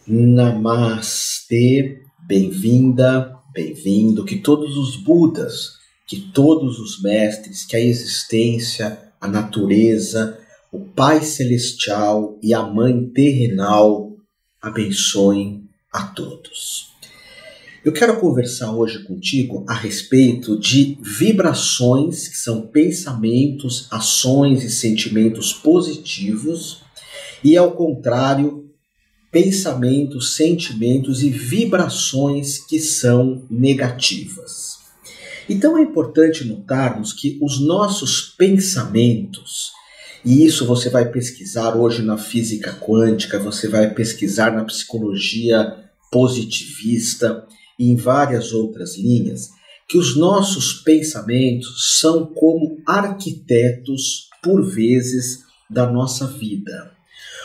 Namastê, bem-vinda, bem-vindo, que todos os Budas, que todos os mestres, que a existência, a natureza, o Pai Celestial e a Mãe Terrenal abençoem a todos. Eu quero conversar hoje contigo a respeito de vibrações, que são pensamentos, ações e sentimentos positivos, e ao contrário, pensamentos, sentimentos e vibrações que são negativas. Então é importante notarmos que os nossos pensamentos, e isso você vai pesquisar hoje na física quântica, você vai pesquisar na psicologia positivista e em várias outras linhas, que os nossos pensamentos são como arquitetos, por vezes, da nossa vida.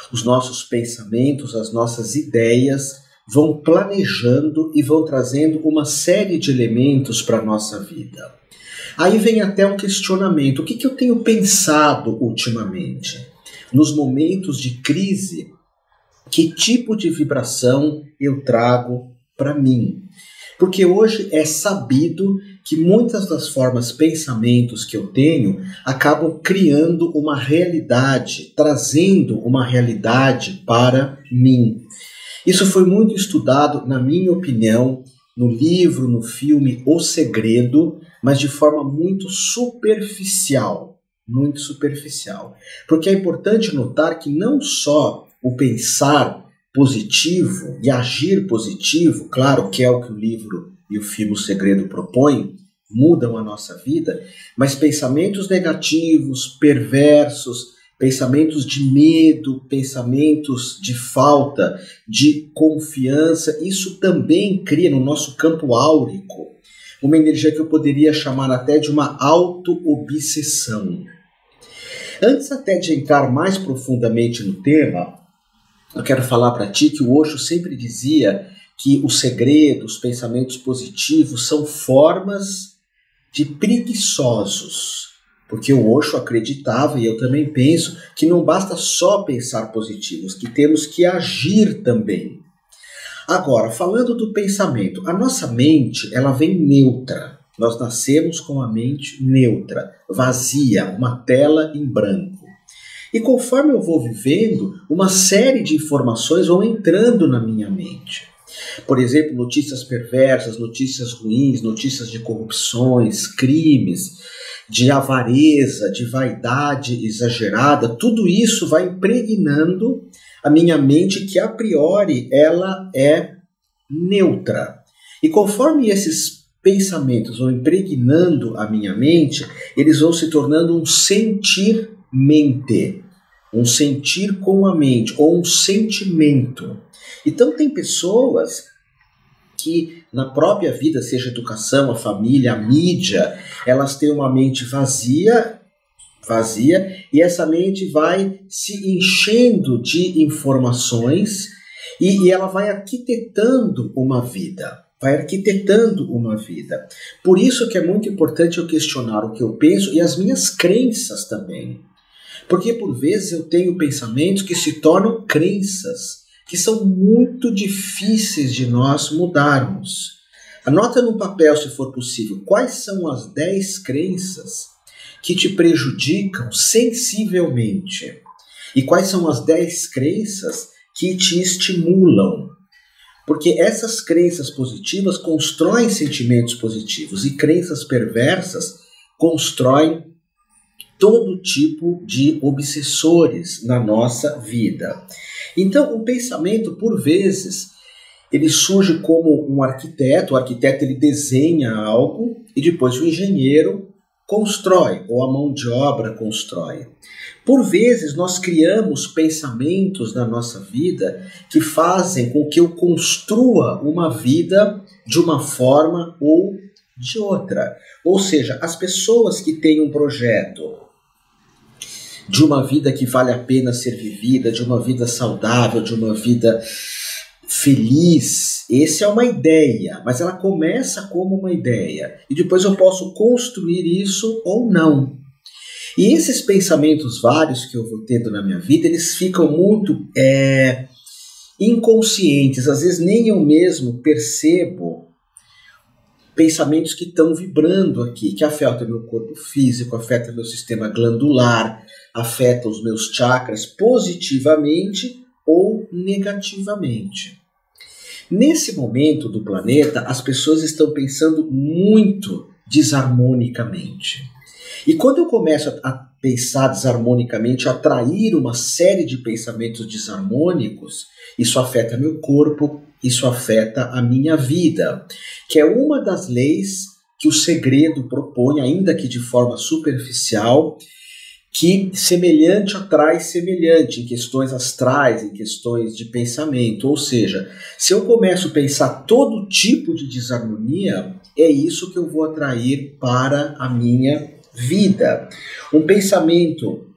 Os nossos pensamentos, as nossas ideias vão planejando e vão trazendo uma série de elementos para a nossa vida. Aí vem até um questionamento: o que eu tenho pensado ultimamente? Nos momentos de crise, que tipo de vibração eu trago para mim? Porque hoje é sabido que muitas das formas pensamentos que eu tenho acabam criando uma realidade, trazendo uma realidade para mim. Isso foi muito estudado, na minha opinião, no livro, no filme O Segredo, mas de forma muito superficial. Muito superficial. Porque é importante notar que não só o pensar positivo e agir positivo, claro que é o que o livro e o filme O Segredo propõem, mudam a nossa vida, mas pensamentos negativos, perversos, pensamentos de medo, pensamentos de falta de confiança, isso também cria no nosso campo áurico uma energia que eu poderia chamar até de uma auto-obsessão. Antes até de entrar mais profundamente no tema, eu quero falar para ti que o Osho sempre dizia que o segredo, os pensamentos positivos são formas de preguiçosos. Porque o Osho acreditava, e eu também penso, que não basta só pensar positivos, que temos que agir também. Agora, falando do pensamento, a nossa mente, ela vem neutra. Nós nascemos com a mente neutra, vazia, uma tela em branco. E conforme eu vou vivendo, uma série de informações vão entrando na minha mente. Por exemplo, notícias perversas, notícias ruins, notícias de corrupções, crimes, de avareza, de vaidade exagerada, tudo isso vai impregnando a minha mente, que a priori ela é neutra. E conforme esses pensamentos vão impregnando a minha mente, eles vão se tornando um sentir-mente, um sentir com a mente, ou um sentimento. Então tem pessoas que na própria vida, seja a educação, a família, a mídia, elas têm uma mente vazia, e essa mente vai se enchendo de informações e ela vai arquitetando uma vida. Por isso que é muito importante eu questionar o que eu penso e as minhas crenças também. Porque por vezes eu tenho pensamentos que se tornam crenças, que são muito difíceis de nós mudarmos. Anota no papel, se for possível, quais são as 10 crenças que te prejudicam sensivelmente e quais são as 10 crenças que te estimulam. Porque essas crenças positivas constroem sentimentos positivos e crenças perversas constroem todo tipo de obsessores na nossa vida. Então, o pensamento, por vezes, ele surge como um arquiteto. O arquiteto ele desenha algo e depois o engenheiro constrói, ou a mão de obra constrói. Por vezes, nós criamos pensamentos na nossa vida que fazem com que eu construa uma vida de uma forma ou de outra. Ou seja, as pessoas que têm um projeto de uma vida que vale a pena ser vivida, de uma vida saudável, de uma vida feliz, essa é uma ideia, mas ela começa como uma ideia. E depois eu posso construir isso ou não. E esses pensamentos vários que eu vou tendo na minha vida, eles ficam muito inconscientes, às vezes nem eu mesmo percebo pensamentos que estão vibrando aqui, que afetam meu corpo físico, afetam meu sistema glandular, afetam os meus chakras positivamente ou negativamente. Nesse momento do planeta, as pessoas estão pensando muito desarmonicamente. E quando eu começo a pensar desarmonicamente, a atrair uma série de pensamentos desarmônicos, isso afeta meu corpo, isso afeta a minha vida, que é uma das leis que o segredo propõe, ainda que de forma superficial, que semelhante atrai semelhante em questões astrais, em questões de pensamento. Ou seja, se eu começo a pensar todo tipo de desarmonia, é isso que eu vou atrair para a minha vida. Um pensamento,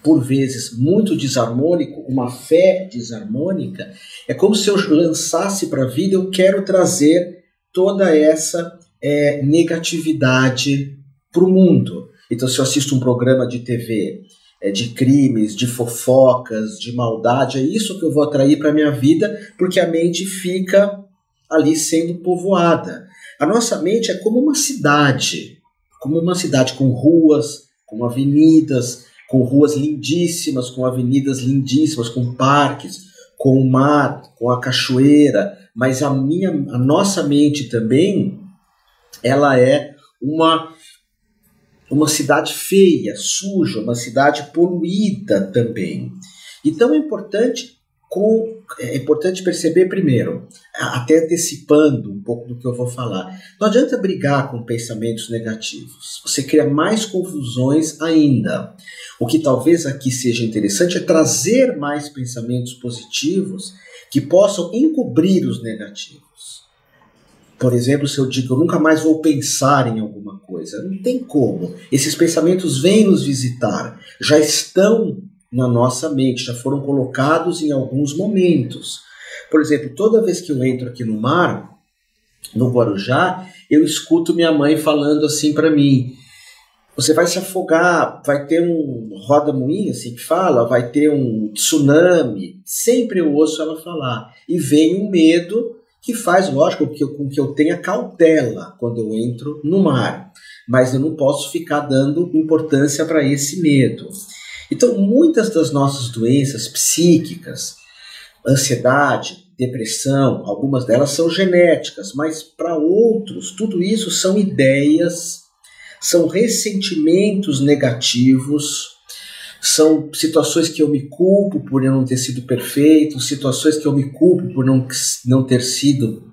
por vezes, muito desarmônico, uma fé desarmônica, é como se eu lançasse para a vida, eu quero trazer toda essa negatividade para o mundo. Então, se eu assisto um programa de TV de crimes, de fofocas, de maldade, é isso que eu vou atrair para a minha vida, porque a mente fica ali sendo povoada. A nossa mente é como uma cidade com ruas, com avenidas, com ruas lindíssimas, com avenidas lindíssimas, com parques, com o mar, com a cachoeira, mas a nossa mente também, ela é uma cidade feia, suja, uma cidade poluída também. Então é importante perceber primeiro, até antecipando um pouco do que eu vou falar, não adianta brigar com pensamentos negativos, você cria mais confusões ainda. O que talvez aqui seja interessante é trazer mais pensamentos positivos que possam encobrir os negativos. Por exemplo, se eu digo, eu nunca mais vou pensar em alguma coisa, não tem como. Esses pensamentos vêm nos visitar, já estão na nossa mente, já foram colocados em alguns momentos. Por exemplo, toda vez que eu entro aqui no mar, no Guarujá, eu escuto minha mãe falando assim para mim, você vai se afogar, vai ter um roda-moinho, assim que fala, vai ter um tsunami. Sempre eu ouço ela falar. E vem um medo que faz, lógico, com que eu tenha cautela quando eu entro no mar. Mas eu não posso ficar dando importância para esse medo. Então, muitas das nossas doenças psíquicas, ansiedade, depressão, algumas delas são genéticas, mas para outros, tudo isso são ideias, são ressentimentos negativos, são situações que eu me culpo por eu não ter sido perfeito, situações que eu me culpo por não ter sido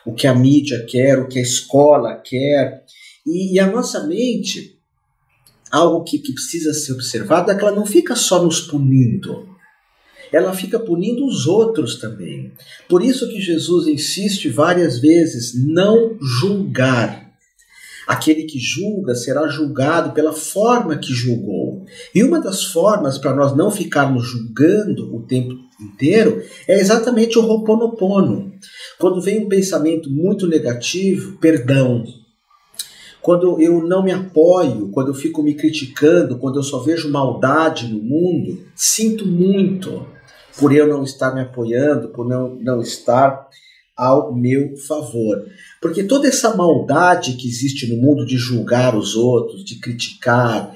o que a mídia quer, o que a escola quer. E a nossa mente, algo que precisa ser observado, é que ela não fica só nos punindo, ela fica punindo os outros também. Por isso que Jesus insiste várias vezes, não julgar. Aquele que julga será julgado pela forma que julgou. E uma das formas para nós não ficarmos julgando o tempo inteiro é exatamente o Ho'oponopono. Quando vem um pensamento muito negativo, perdão. Quando eu não me apoio, quando eu fico me criticando, quando eu só vejo maldade no mundo, sinto muito por eu não estar me apoiando, por não estar ao meu favor. Porque toda essa maldade que existe no mundo de julgar os outros, de criticar,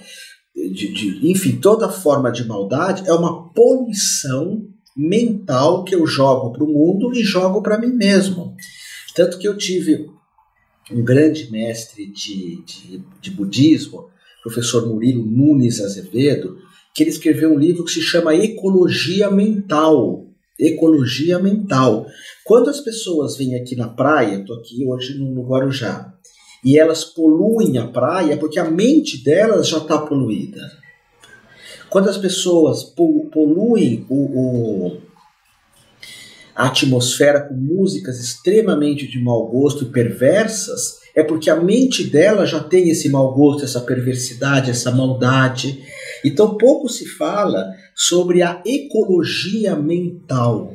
enfim, toda forma de maldade é uma poluição mental que eu jogo para o mundo e jogo para mim mesmo. Tanto que eu tive um grande mestre de budismo, professor Murilo Nunes Azevedo, que ele escreveu um livro que se chama Ecologia Mental. Ecologia Mental. Quando as pessoas vêm aqui na praia, estou aqui hoje no Guarujá, e elas poluem a praia porque a mente delas já está poluída. Quando as pessoas poluem a atmosfera com músicas extremamente de mau gosto e perversas, é porque a mente dela já tem esse mau gosto, essa perversidade, essa maldade. Então pouco se fala sobre a ecologia mental.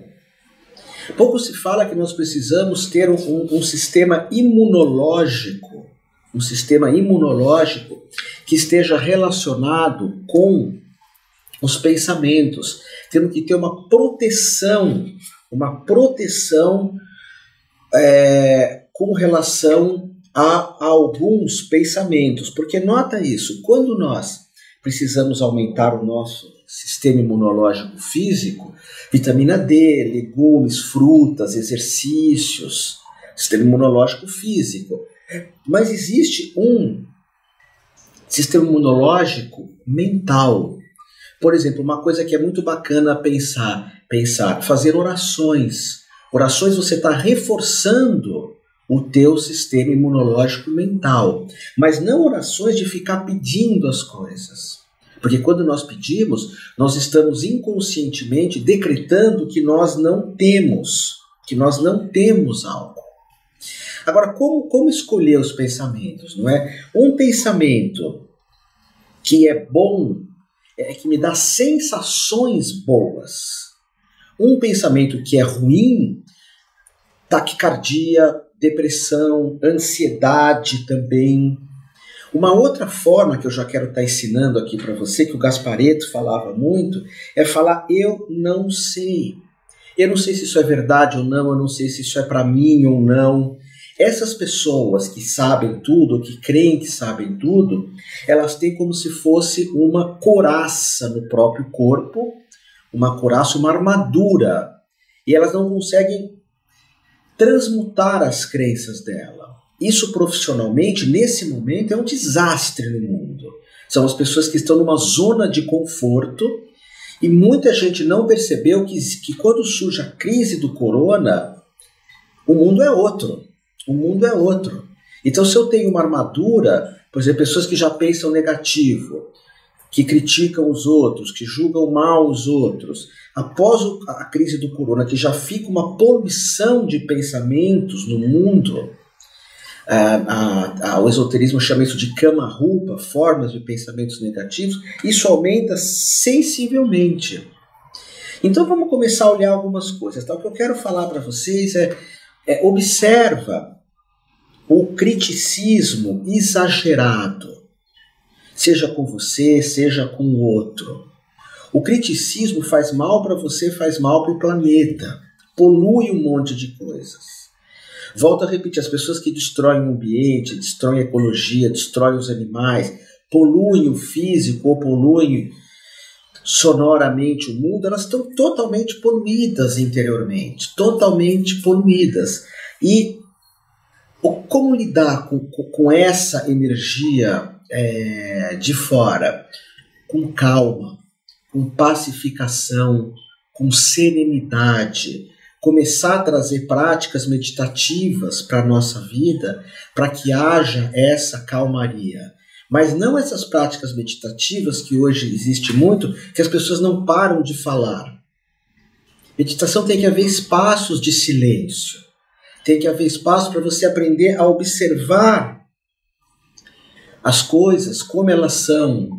Pouco se fala que nós precisamos ter um sistema imunológico, que esteja relacionado com os pensamentos. temos que ter uma proteção com relação a alguns pensamentos. Porque nota isso, quando nós precisamos aumentar o nosso sistema imunológico físico, vitamina D, legumes, frutas, exercícios, sistema imunológico físico. Mas existe um sistema imunológico mental. Por exemplo, uma coisa que é muito bacana pensar, fazer orações. Orações você está reforçando o teu sistema imunológico mental. Mas não orações de ficar pedindo as coisas. Porque quando nós pedimos, nós estamos inconscientemente decretando que nós não temos algo. Agora, como escolher os pensamentos, não é? Um pensamento que é bom é que me dá sensações boas. Um pensamento que é ruim, taquicardia, depressão, ansiedade também. Uma outra forma que eu já quero estar ensinando aqui para você, que o Gasparetto falava muito, é falar eu não sei. Eu não sei se isso é verdade ou não, eu não sei se isso é para mim ou não. Essas pessoas que sabem tudo, que creem que sabem tudo, elas têm como se fosse uma couraça no próprio corpo, uma couraça, uma armadura, e elas não conseguem transmutar as crenças dela. Isso profissionalmente, nesse momento, é um desastre no mundo. São as pessoas que estão numa zona de conforto e muita gente não percebeu que quando surge a crise do corona, o mundo é outro. O mundo é outro. Então, se eu tenho uma armadura, por exemplo, pessoas que já pensam negativo, que criticam os outros, que julgam mal os outros, após a crise do corona, que já fica uma poluição de pensamentos no mundo, o esoterismo chama isso de kama-rupa, formas de pensamentos negativos, isso aumenta sensivelmente. Então vamos começar a olhar algumas coisas. Tá? O que eu quero falar para vocês observa o criticismo exagerado, seja com você, seja com o outro. O criticismo faz mal para você, faz mal para o planeta, polui um monte de coisas. Volto a repetir, as pessoas que destroem o ambiente, destroem a ecologia, destroem os animais, poluem o físico ou poluem sonoramente o mundo, elas estão totalmente poluídas interiormente, totalmente poluídas. E como lidar com essa energia de fora? Com calma, com pacificação, com serenidade, começar a trazer práticas meditativas para a nossa vida, para que haja essa calmaria. Mas não essas práticas meditativas que hoje existe muito, que as pessoas não param de falar. Meditação tem que haver espaços de silêncio. Tem que haver espaço para você aprender a observar as coisas como elas são.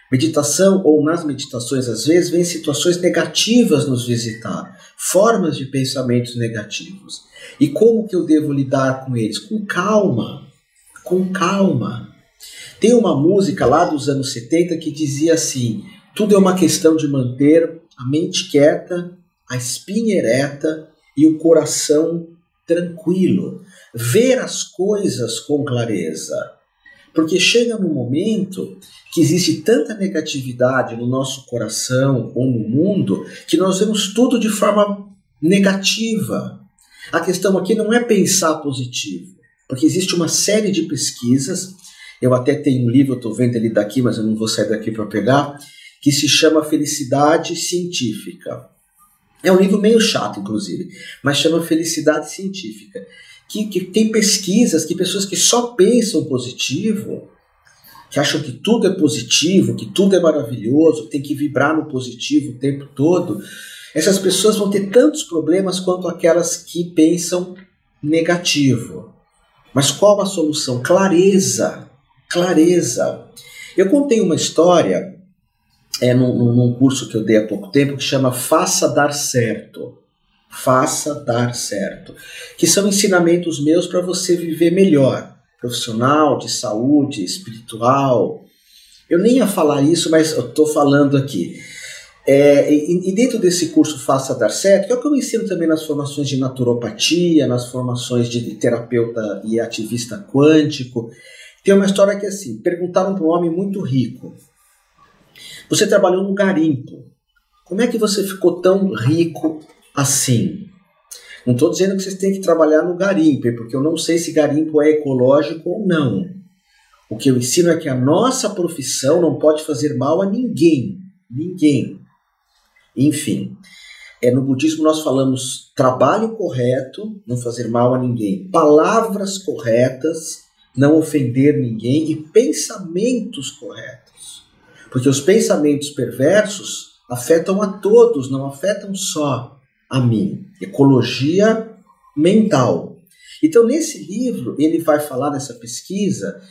Meditação, ou nas meditações, às vezes, vem situações negativas nos visitar, formas de pensamentos negativos. E como que eu devo lidar com eles? Com calma, com calma. Tem uma música lá dos anos 70 que dizia assim: tudo é uma questão de manter a mente quieta, a espinha ereta e o coração tranquilo. Ver as coisas com clareza. Porque chega num momento que existe tanta negatividade no nosso coração ou no mundo que nós vemos tudo de forma negativa. A questão aqui não é pensar positivo, porque existe uma série de pesquisas, eu até tenho um livro, eu estou vendo ele daqui, mas eu não vou sair daqui para pegar, que se chama Felicidade Científica. É um livro meio chato, inclusive, mas chama Felicidade Científica. Que tem pesquisas que pessoas que só pensam positivo, que acham que tudo é positivo, que tudo é maravilhoso, que tem que vibrar no positivo o tempo todo, essas pessoas vão ter tantos problemas quanto aquelas que pensam negativo. Mas qual a solução? Clareza. Clareza. Eu contei uma história num curso que eu dei há pouco tempo que chama Faça Dar Certo. Faça dar certo, que são ensinamentos meus para você viver melhor, profissional, de saúde, espiritual. Eu nem ia falar isso, mas eu estou falando aqui. E dentro desse curso Faça Dar Certo, que é o que eu ensino também nas formações de naturopatia, nas formações de terapeuta e ativista quântico, tem uma história que é assim, perguntaram para um homem muito rico, você trabalhou no garimpo, como é que você ficou tão rico assim? Não estou dizendo que vocês têm que trabalhar no garimpo, porque eu não sei se garimpo é ecológico ou não. O que eu ensino é que a nossa profissão não pode fazer mal a ninguém. Ninguém. Enfim, no budismo nós falamos trabalho correto, não fazer mal a ninguém, palavras corretas, não ofender ninguém e pensamentos corretos. Porque os pensamentos perversos afetam a todos, não afetam só a mim. Ecologia mental. Então, nesse livro, ele vai falar nessa pesquisa,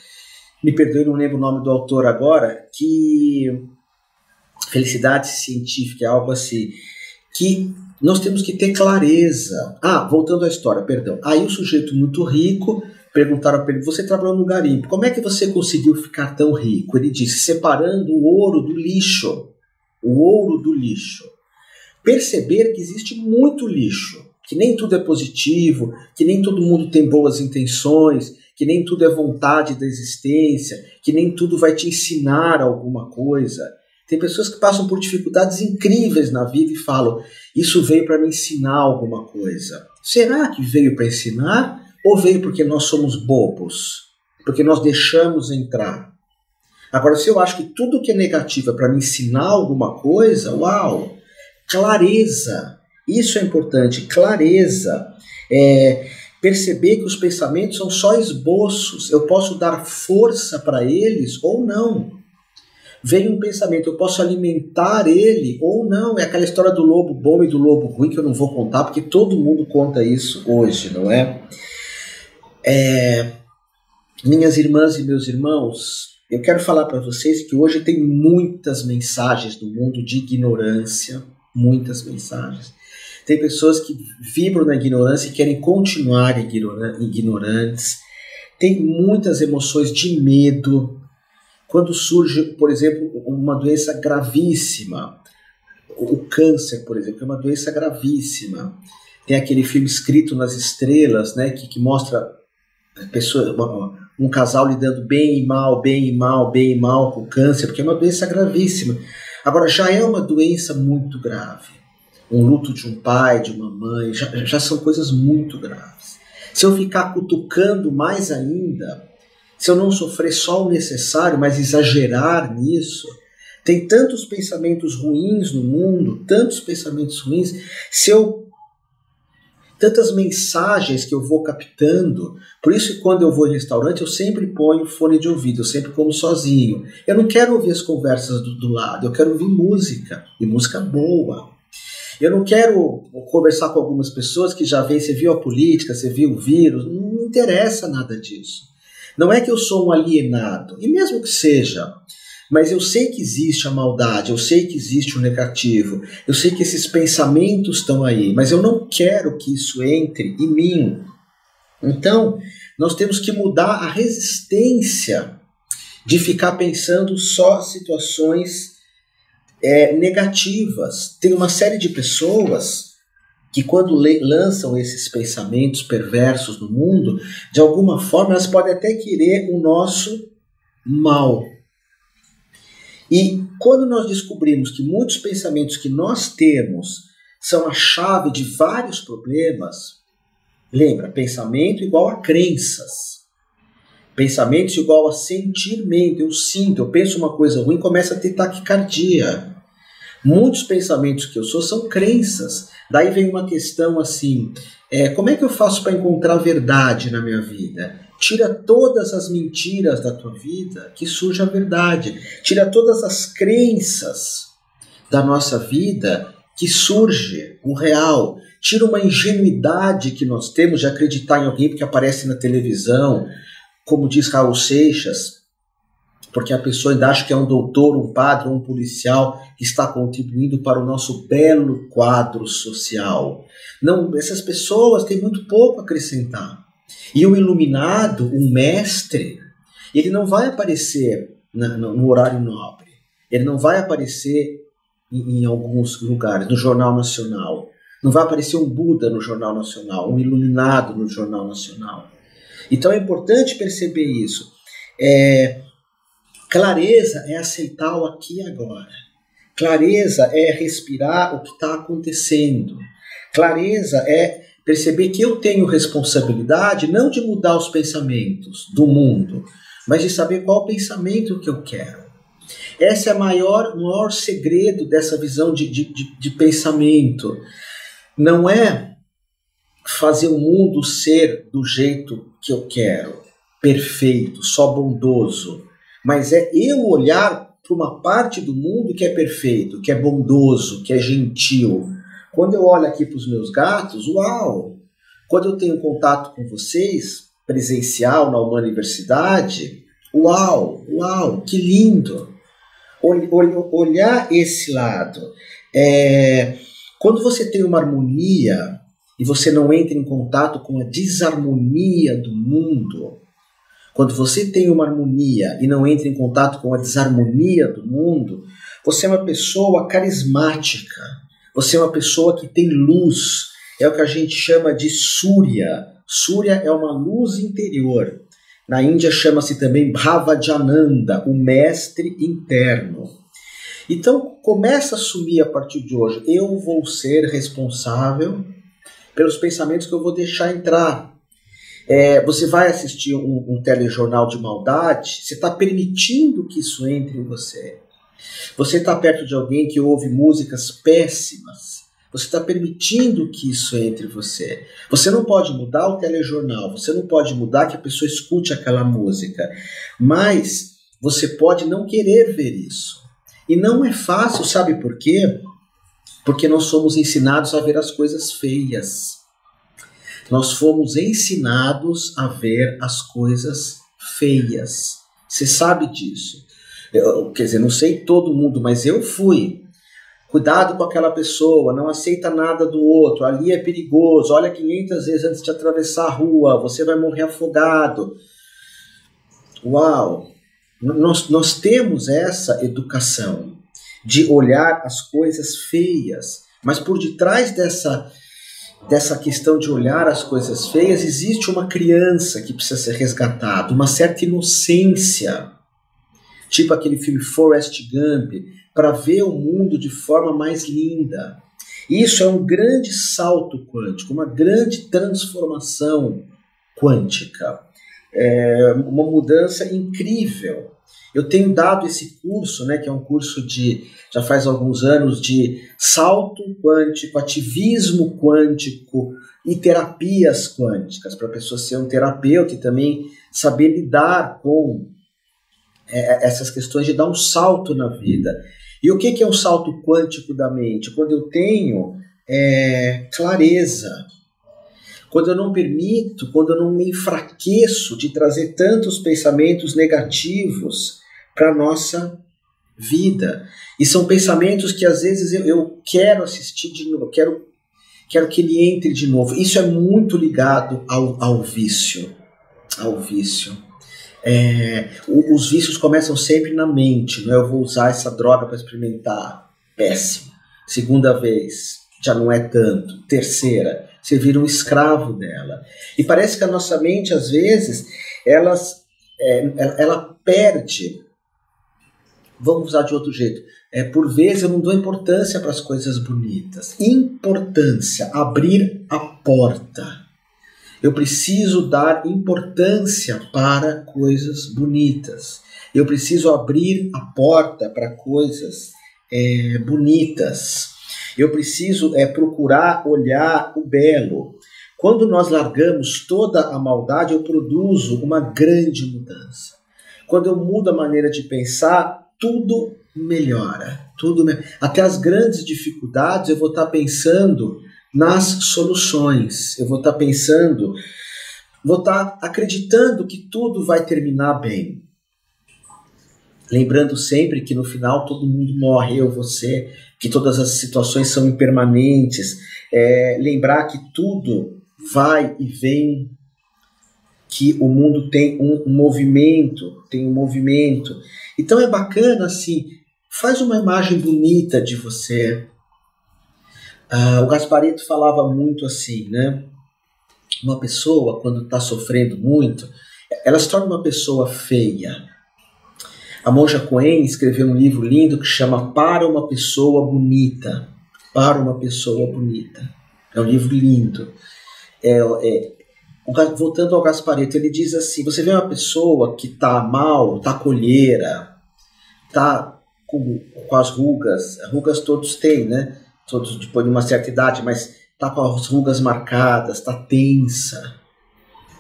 me perdoe, não lembro o nome do autor agora, que felicidade científica é algo assim, que nós temos que ter clareza. Voltando à história, perdão. Aí o sujeito muito rico, perguntaram para ele, você trabalhou no garimpo, como é que você conseguiu ficar tão rico? Ele disse, separando o ouro do lixo. O ouro do lixo. Perceber que existe muito lixo, que nem tudo é positivo, que nem todo mundo tem boas intenções, que nem tudo é vontade da existência, que nem tudo vai te ensinar alguma coisa. Tem pessoas que passam por dificuldades incríveis na vida e falam, isso veio para me ensinar alguma coisa. Será que veio para ensinar ou veio porque nós somos bobos? Porque nós deixamos entrar? Agora, se eu acho que tudo que é negativo é para me ensinar alguma coisa, uau! Clareza, isso é importante, clareza, perceber que os pensamentos são só esboços, eu posso dar força para eles ou não. Vem um pensamento, eu posso alimentar ele ou não, é aquela história do lobo bom e do lobo ruim que eu não vou contar, porque todo mundo conta isso hoje, não é? Minhas irmãs e meus irmãos, eu quero falar para vocês que hoje tem muitas mensagens no mundo de ignorância, muitas mensagens. Tem pessoas que vibram na ignorância e querem continuar ignorantes. Tem muitas emoções de medo. Quando surge, por exemplo, uma doença gravíssima, o câncer, por exemplo, é uma doença gravíssima. Tem aquele filme Escrito nas Estrelas, né, que mostra um casal lidando bem e mal, bem e mal, bem e mal com o câncer, porque é uma doença gravíssima. Agora, já é uma doença muito grave. Um luto de um pai, de uma mãe, já são coisas muito graves. Se eu ficar cutucando mais ainda, se eu não sofrer só o necessário, mas exagerar nisso, tem tantos pensamentos ruins no mundo, tantos pensamentos ruins, tantas mensagens que eu vou captando. Por isso que quando eu vou em restaurante, eu sempre ponho fone de ouvido, eu sempre como sozinho. Eu não quero ouvir as conversas do lado, eu quero ouvir música, e música boa. Eu não quero conversar com algumas pessoas que já veem, você viu a política, você viu o vírus, não me interessa nada disso. Não é que eu sou um alienado, e mesmo que seja, mas eu sei que existe a maldade, eu sei que existe o negativo, eu sei que esses pensamentos estão aí, mas eu não quero que isso entre em mim. Então, nós temos que mudar a resistência de ficar pensando só situações negativas. Tem uma série de pessoas que quando lançam esses pensamentos perversos no mundo, de alguma forma elas podem até querer o nosso mal. E quando nós descobrimos que muitos pensamentos que nós temos são a chave de vários problemas, lembra, pensamento igual a crenças. Pensamentos igual a sentimento. Eu sinto, eu penso uma coisa ruim, começa a ter taquicardia. Muitos pensamentos que eu sou são crenças. Daí vem uma questão assim, como é que eu faço para encontrar verdade na minha vida? Tira todas as mentiras da tua vida, que surge a verdade. Tira todas as crenças da nossa vida, que surge o real. Tira uma ingenuidade que nós temos de acreditar em alguém porque aparece na televisão, como diz Raul Seixas, porque a pessoa ainda acha que é um doutor, um padre ou um policial que está contribuindo para o nosso belo quadro social. Não, essas pessoas têm muito pouco a acrescentar. E o iluminado, o mestre, ele não vai aparecer no horário nobre. Ele não vai aparecer em alguns lugares, no Jornal Nacional. Não vai aparecer um Buda no Jornal Nacional, um iluminado no Jornal Nacional. Então é importante perceber isso. Clareza é aceitar o aqui e agora. Clareza é respirar o que está acontecendo. Clareza é perceber que eu tenho responsabilidade não de mudar os pensamentos do mundo, mas de saber qual o pensamento que eu quero. Esse é o maior segredo dessa visão de pensamento. Não é fazer o mundo ser do jeito que eu quero, perfeito, só bondoso, mas é eu olhar para uma parte do mundo que é perfeito, que é bondoso, que é gentil. Quando eu olho aqui para os meus gatos, uau! Quando eu tenho contato com vocês, presencial na Universidade, uau, que lindo! Olhar esse lado. Quando você tem uma harmonia e você não entra em contato com a desarmonia do mundo, quando você tem uma harmonia e não entra em contato com a desarmonia do mundo, você é uma pessoa carismática, você é uma pessoa que tem luz, é o que a gente chama de Surya. Surya é uma luz interior. Na Índia chama-se também Bhavajananda, o mestre interno. Então começa a assumir a partir de hoje, eu vou ser responsável pelos pensamentos que eu vou deixar entrar. Você vai assistir um telejornal de maldade, você está permitindo que isso entre em você. Você está perto de alguém que ouve músicas péssimas, você está permitindo que isso entre em você. Você não pode mudar o telejornal, você não pode mudar que a pessoa escute aquela música, mas você pode não querer ver isso. E não é fácil, sabe por quê? Porque nós somos ensinados a ver as coisas feias. Nós fomos ensinados a ver as coisas feias. Você sabe disso. Quer dizer, não sei todo mundo, mas eu fui. Cuidado com aquela pessoa, não aceita nada do outro, ali é perigoso, olha 500 vezes antes de atravessar a rua, você vai morrer afogado. Uau! Nós temos essa educação de olhar as coisas feias, mas por detrás dessa questão de olhar as coisas feias, existe uma criança que precisa ser resgatada, uma certa inocência, tipo aquele filme Forrest Gump, para ver o mundo de forma mais linda. Isso é um grande salto quântico, uma grande transformação quântica, uma mudança incrível. Eu tenho dado esse curso, que é um curso já faz alguns anos, de salto quântico, ativismo quântico e terapias quânticas, para a pessoa ser um terapeuta e também saber lidar com essas questões de dar um salto na vida. E o que é um salto quântico da mente? Quando eu tenho clareza, quando eu não permito, quando eu não me enfraqueço de trazer tantos pensamentos negativos para a nossa vida. E são pensamentos que às vezes eu quero assistir de novo, quero que ele entre de novo. Isso é muito ligado ao vício. Os vícios começam sempre na mente, não é? Eu vou usar essa droga para experimentar, péssimo. Segunda vez, já não é tanto. Terceira, você vira um escravo dela. E parece que a nossa mente, às vezes, ela perde. Vamos usar de outro jeito. Por vezes eu não dou importância para as coisas bonitas. Importância, abrir a porta. Eu preciso dar importância para coisas bonitas. Eu preciso abrir a porta para coisas bonitas. Eu preciso procurar olhar o belo. Quando nós largamos toda a maldade, eu produzo uma grande mudança. Quando eu mudo a maneira de pensar, tudo melhora. Até as grandes dificuldades eu vou estar pensando nas soluções. Eu vou estar pensando, vou estar acreditando que tudo vai terminar bem. Lembrando sempre que no final todo mundo morre, eu, você, que todas as situações são impermanentes. Lembrar que tudo vai e vem, que o mundo tem um movimento, Então é bacana assim, Faz uma imagem bonita de você. O Gasparetto falava muito assim, né? Uma pessoa, quando está sofrendo muito, ela se torna uma pessoa feia. A Monja Coen escreveu um livro lindo que chama Para uma Pessoa Bonita. Para uma Pessoa Bonita. É um livro lindo. Voltando ao Gasparetto, ele diz assim, você vê uma pessoa que está mal, está colheira, está com as rugas todos têm, né? Todos depois de uma certa idade, mas está com as rugas marcadas, está tensa,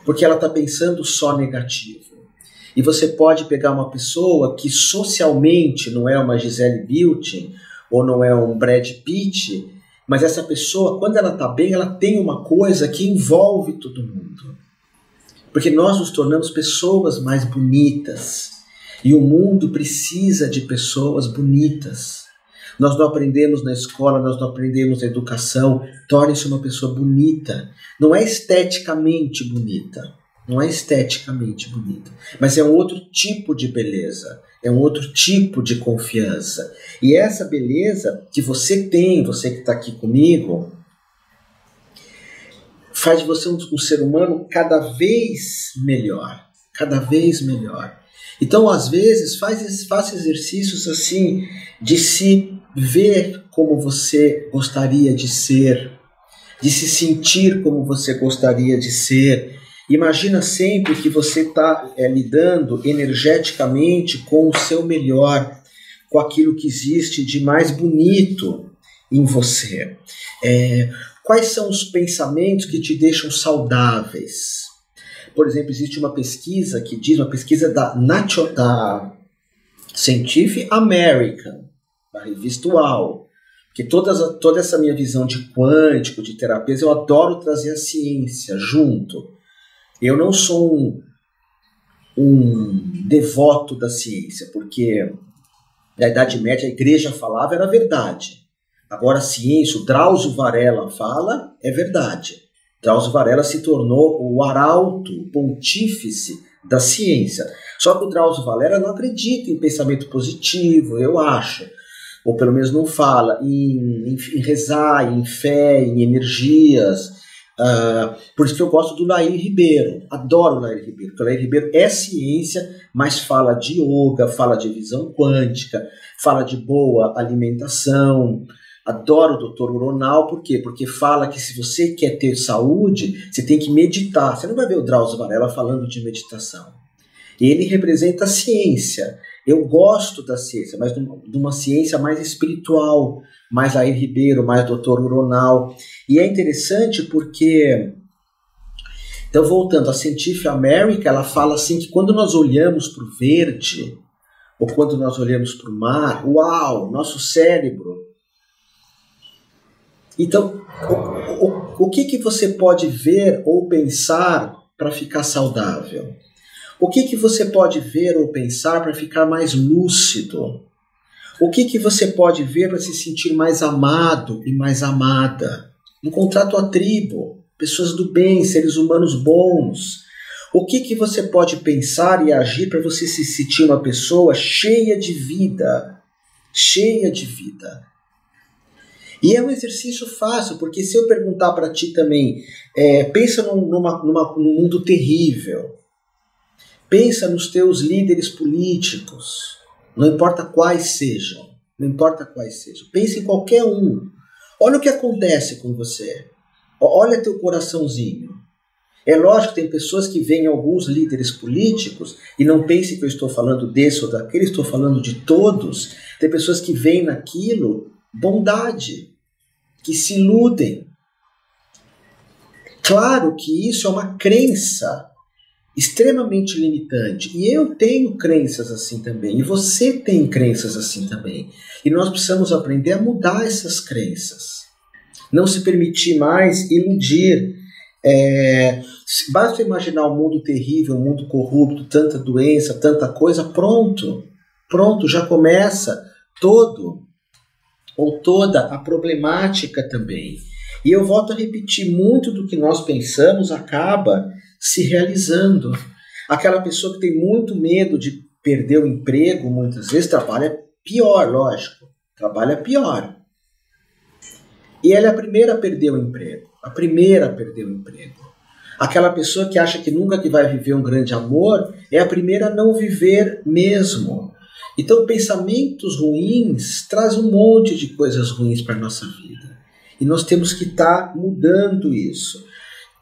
porque ela está pensando só negativo. E você pode pegar uma pessoa que socialmente não é uma Gisele Bündchen ou não é um Brad Pitt, mas essa pessoa, quando ela está bem, ela tem uma coisa que envolve todo mundo. Porque nós nos tornamos pessoas mais bonitas. E o mundo precisa de pessoas bonitas. Nós não aprendemos na escola, nós não aprendemos na educação. Torne-se uma pessoa bonita. Não é esteticamente bonita. Não é esteticamente bonita. Mas é um outro tipo de beleza. É um outro tipo de confiança. E essa beleza que você tem, você que está aqui comigo, faz de você um ser humano cada vez melhor. Cada vez melhor. Então, às vezes, faça exercícios assim, de se ver como você gostaria de ser, de se sentir como você gostaria de ser. Imagina sempre que você está lidando energeticamente com o seu melhor, com aquilo que existe de mais bonito em você. Quais são os pensamentos que te deixam saudáveis? Por exemplo, existe uma pesquisa que diz, uma pesquisa da Scientific American, da revista UOL, que toda essa minha visão de quântico, de terapias, eu adoro trazer a ciência junto. Eu não sou um devoto da ciência, porque na Idade Média a igreja falava, era verdade. Agora a ciência, o Drauzio Varela fala, é verdade. Drauzio Varela se tornou o arauto, o pontífice da ciência. Só que o Drauzio Varela não acredita em pensamento positivo, eu acho. Ou pelo menos não fala em rezar, em fé, em energias. Por isso que eu gosto do Lair Ribeiro. Adoro o Lair Ribeiro, porque o Lair Ribeiro é ciência, mas fala de yoga, fala de visão quântica, fala de boa alimentação. Adoro o Dr. Uronal, por quê? Porque fala que se você quer ter saúde, você tem que meditar. Você não vai ver o Drauzio Varela falando de meditação. Ele representa a ciência. Eu gosto da ciência, mas de uma ciência mais espiritual, mais Lair Ribeiro, mais Dr. Uronal. E é interessante porque... Então, voltando, a Scientific American, ela fala assim que quando nós olhamos para o verde, ou quando nós olhamos para o mar, uau, nosso cérebro... Então, o que você pode ver ou pensar para ficar saudável? O que você pode ver ou pensar para ficar mais lúcido? O que você pode ver para se sentir mais amado e mais amada? Encontrar tua tribo, pessoas do bem, seres humanos bons. O que você pode pensar e agir para você se sentir uma pessoa cheia de vida? Cheia de vida. E é um exercício fácil, porque se eu perguntar para ti também, pensa num mundo terrível, pensa nos teus líderes políticos, não importa quais sejam, pensa em qualquer um, olha o que acontece com você, olha teu coraçãozinho. É lógico que tem pessoas que veem alguns líderes políticos e não pensem que eu estou falando desse ou daquele, estou falando de todos. Tem pessoas que veem naquilo bondade, que se iludem. Claro que isso é uma crença extremamente limitante. E eu tenho crenças assim também. E você tem crenças assim também. E nós precisamos aprender a mudar essas crenças. Não se permitir mais iludir. Basta imaginar um mundo terrível, um mundo corrupto, tanta doença, tanta coisa. Pronto, já começa todo ou toda a problemática também. E eu volto a repetir, muito do que nós pensamos acaba se realizando. Aquela pessoa que tem muito medo de perder o emprego, muitas vezes trabalha pior, lógico, trabalha pior. E ela é a primeira a perder o emprego. A primeira a perder o emprego. Aquela pessoa que acha que nunca que vai viver um grande amor é a primeira a não viver mesmo. Então, pensamentos ruins trazem um monte de coisas ruins para a nossa vida. E nós temos que estar mudando isso.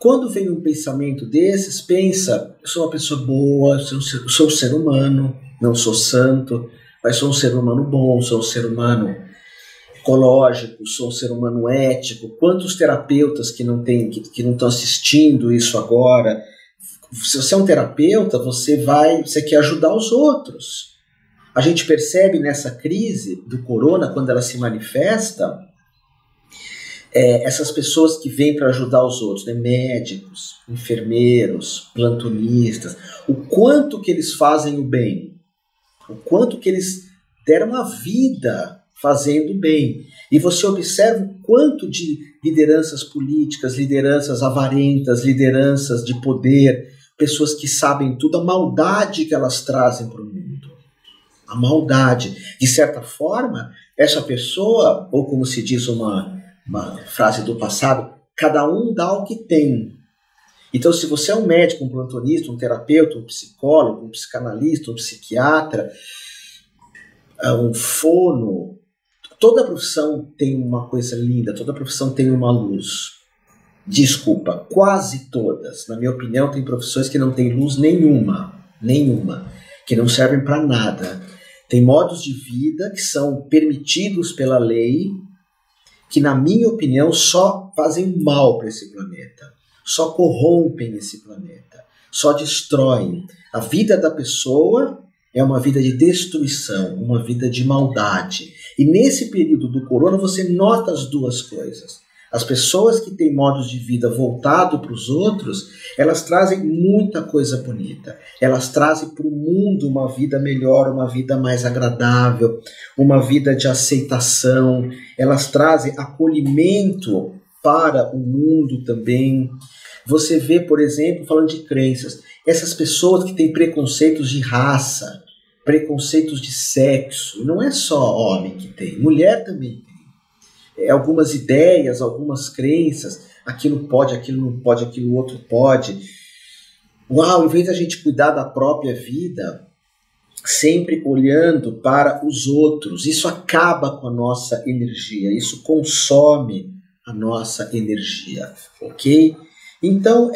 Quando vem um pensamento desses, pensa, eu sou uma pessoa boa, eu sou um ser humano, não sou santo, mas sou um ser humano bom, sou um ser humano ecológico, sou um ser humano ético. Quantos terapeutas que não estão assistindo isso agora? Se você é um terapeuta, você quer ajudar os outros. A gente percebe nessa crise do corona, quando ela se manifesta, essas pessoas que vêm para ajudar os outros, né? Médicos, enfermeiros, plantonistas, o quanto que eles fazem o bem, o quanto que eles deram a vida fazendo bem. E você observa o quanto de lideranças políticas, lideranças avarentas, lideranças de poder, pessoas que sabem tudo, a maldade que elas trazem para o mundo. A maldade. De certa forma, essa pessoa, ou como se diz uma frase do passado, cada um dá o que tem. Então, se você é um médico, um plantonista, um terapeuta, um psicólogo, um psicanalista, um psiquiatra, um fono, toda profissão tem uma coisa linda, toda profissão tem uma luz. Desculpa, quase todas. Na minha opinião, tem profissões que não têm luz nenhuma, que não servem para nada. Tem modos de vida que são permitidos pela lei, que, na minha opinião, só fazem mal para esse planeta, só corrompem esse planeta, só destroem. A vida da pessoa é uma vida de destruição, uma vida de maldade. E nesse período do corona você nota as duas coisas. As pessoas que têm modos de vida voltado para os outros, elas trazem muita coisa bonita. Elas trazem para o mundo uma vida melhor, uma vida mais agradável, uma vida de aceitação. Elas trazem acolhimento para o mundo também. Você vê, por exemplo, falando de crenças, essas pessoas que têm preconceitos de raça, preconceitos de sexo, não é só homem que tem, mulher também tem. Algumas ideias, algumas crenças, aquilo pode, aquilo não pode, aquilo outro pode. Uau, em vez da gente cuidar da própria vida, sempre olhando para os outros, isso acaba com a nossa energia, isso consome a nossa energia, ok? Então,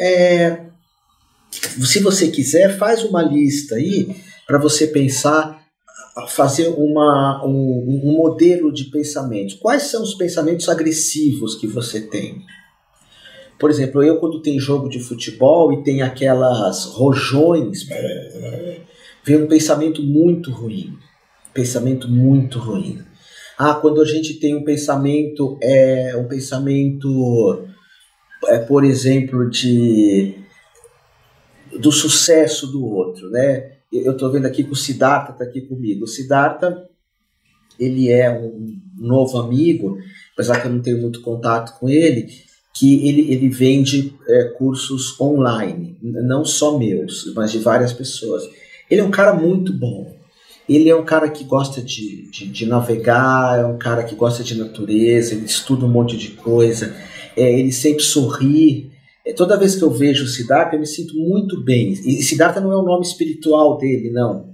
se você quiser, faz uma lista aí para você pensar, fazer um modelo de pensamento. Quais são os pensamentos agressivos que você tem? Por exemplo, eu quando tem jogo de futebol e tem aquelas rojões, vem um pensamento muito ruim. Pensamento muito ruim. Quando a gente tem um pensamento, por exemplo, do sucesso do outro, né? Eu estou vendo aqui que o Siddhartha está aqui comigo. O Siddhartha, ele é um novo amigo, apesar que eu não tenho muito contato com ele, que ele vende cursos online, não só meus, mas de várias pessoas. Ele é um cara muito bom. Ele é um cara que gosta de navegar, é um cara que gosta de natureza, ele estuda um monte de coisa, ele sempre sorri. Toda vez que eu vejo o Siddhartha, eu me sinto muito bem. E Siddhartha não é o nome espiritual dele, não.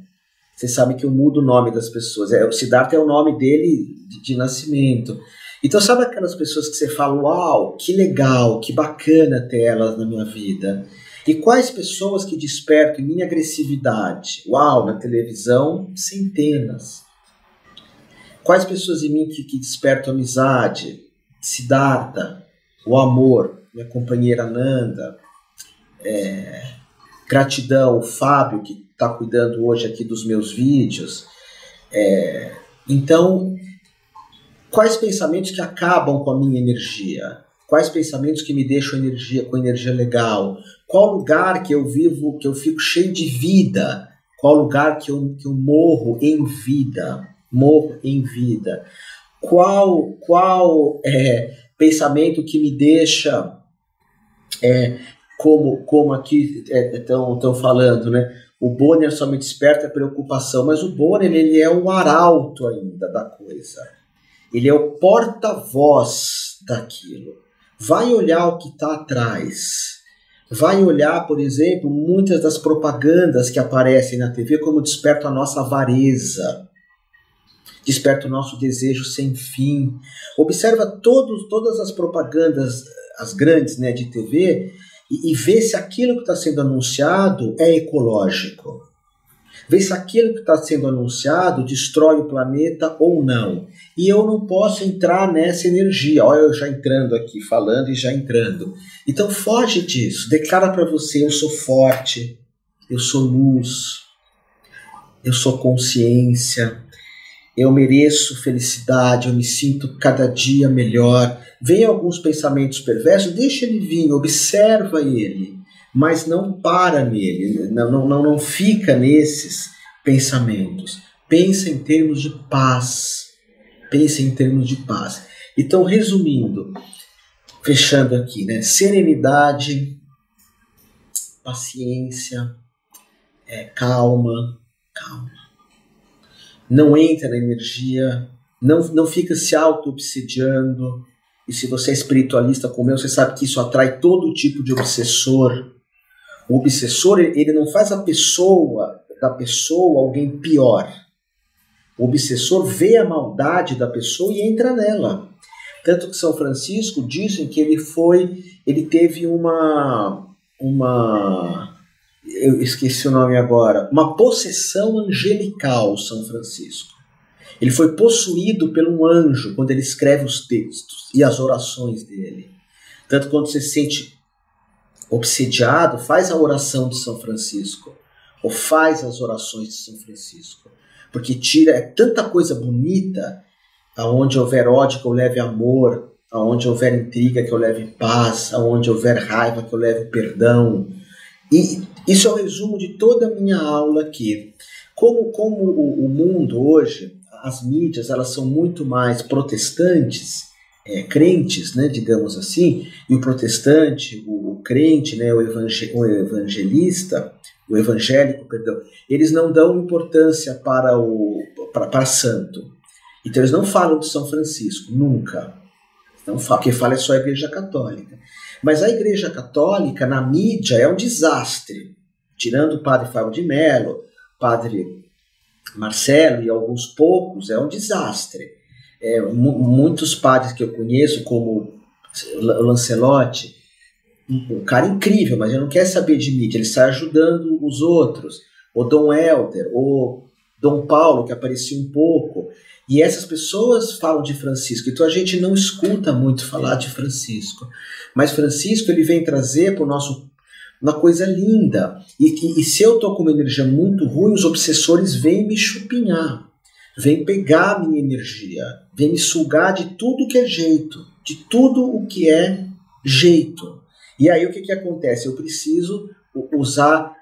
Vocês sabem que eu mudo o nome das pessoas. O Siddhartha é o nome dele de nascimento. Então, sabe aquelas pessoas que você fala, uau, que legal, que bacana ter elas na minha vida. E quais pessoas que despertam em minha agressividade? Uau, na televisão, centenas. Quais pessoas em mim que despertam amizade? Siddhartha, o amor. Minha companheira Nanda, gratidão, o Fábio, que está cuidando hoje aqui dos meus vídeos. Então, quais pensamentos que acabam com a minha energia? Quais pensamentos que me deixam com energia legal? Qual lugar que eu vivo, que eu fico cheio de vida? Qual lugar que eu morro em vida? Qual pensamento que me deixa, como aqui estão falando, né? O Bonner só me desperta a preocupação, mas o Bonner ele é o arauto ainda da coisa. Ele é o porta-voz daquilo. Vai olhar o que está atrás. Vai olhar, por exemplo, muitas das propagandas que aparecem na TV como desperta a nossa avareza, desperta o nosso desejo sem fim. Observa todas as propagandas, as grandes, né, de TV, e vê se aquilo que está sendo anunciado é ecológico. Vê se aquilo que está sendo anunciado destrói o planeta ou não. E eu não posso entrar nessa energia. Olha, eu já entrando aqui, falando e já entrando. Então foge disso. Declara para você, eu sou forte, eu sou luz, eu sou consciência, eu mereço felicidade, eu me sinto cada dia melhor. Vem alguns pensamentos perversos, deixa ele vir, observa ele, mas não para nele, não fica nesses pensamentos. Pensa em termos de paz. Pensa em termos de paz. Então, resumindo, fechando aqui, né? Serenidade, paciência, calma. Não entra na energia, não fica se auto-obsediando. E se você é espiritualista como eu, você sabe que isso atrai todo tipo de obsessor. O obsessor, ele não faz da pessoa alguém pior. O obsessor vê a maldade da pessoa e entra nela. Tanto que São Francisco dizem que ele teve eu esqueci o nome agora, uma possessão angelical, São Francisco. Ele foi possuído por um anjo quando ele escreve os textos e as orações dele. Tanto que quando você se sente obsediado, faz a oração de São Francisco, ou faz as orações de São Francisco, porque tira tanta coisa bonita. Aonde houver ódio, que eu leve amor, aonde houver intriga, que eu leve paz, aonde houver raiva, que eu leve perdão. E isso é o resumo de toda a minha aula aqui. Como o mundo hoje, as mídias, elas são muito mais protestantes, crentes, né, digamos assim, e o protestante, o crente, né, o evangelista, o evangélico, perdão, eles não dão importância para santo. Então eles não falam de São Francisco, nunca. Não falam, quem fala é só a Igreja Católica. Mas a Igreja Católica, na mídia, é um desastre. Tirando o padre Fábio de Mello, padre Marcelo e alguns poucos, é um desastre. Muitos padres que eu conheço, como o Lancelotti, um cara incrível, mas ele não quer saber de mídia, ele sai ajudando os outros. O Dom Helder, o Dom Paulo, que aparecia um pouco. E essas pessoas falam de Francisco, então a gente não escuta muito falar de Francisco. Mas Francisco, ele vem trazer para o nosso uma coisa linda. E se eu estou com uma energia muito ruim, os obsessores vêm me chupinhar, vêm pegar a minha energia, vêm me sugar de tudo que é jeito, de tudo o que é jeito. E aí o que acontece? Eu preciso usar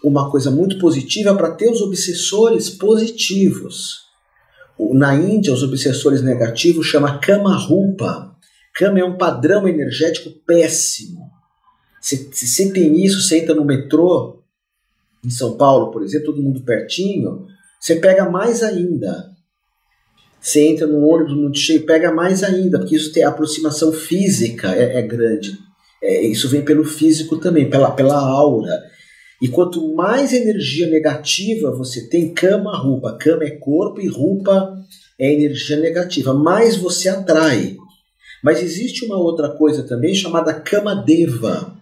uma coisa muito positiva para ter os obsessores positivos. Na Índia, os obsessores negativos chamam Kama Rupa. Kama é um padrão energético péssimo. Se você tem isso, você entra no metrô, em São Paulo, por exemplo, todo mundo pertinho, você pega mais ainda. Você entra num ônibus muito cheio, pega mais ainda, porque isso tem a aproximação física, é grande. Isso vem pelo físico também, pela aura. E quanto mais energia negativa você tem, Kama Rupa. Kama é corpo e Rupa é energia negativa. Mais você atrai. Mas existe uma outra coisa também chamada Kama Deva.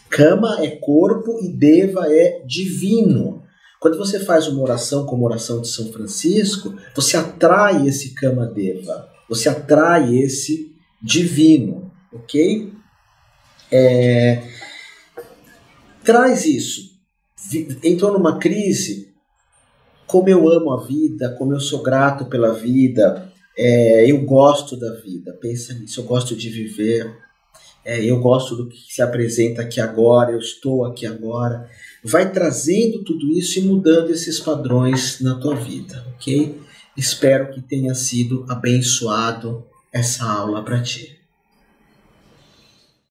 Kama é corpo e Deva é divino. Quando você faz uma oração como a oração de São Francisco, você atrai esse Kama Deva. Você atrai esse divino. Ok? Traz isso. Entrou numa crise, como eu amo a vida, como eu sou grato pela vida, eu gosto da vida, pensa nisso, eu gosto de viver, eu gosto do que se apresenta aqui agora, eu estou aqui agora. Vai trazendo tudo isso e mudando esses padrões na tua vida, ok? Espero que tenha sido abençoado essa aula para ti.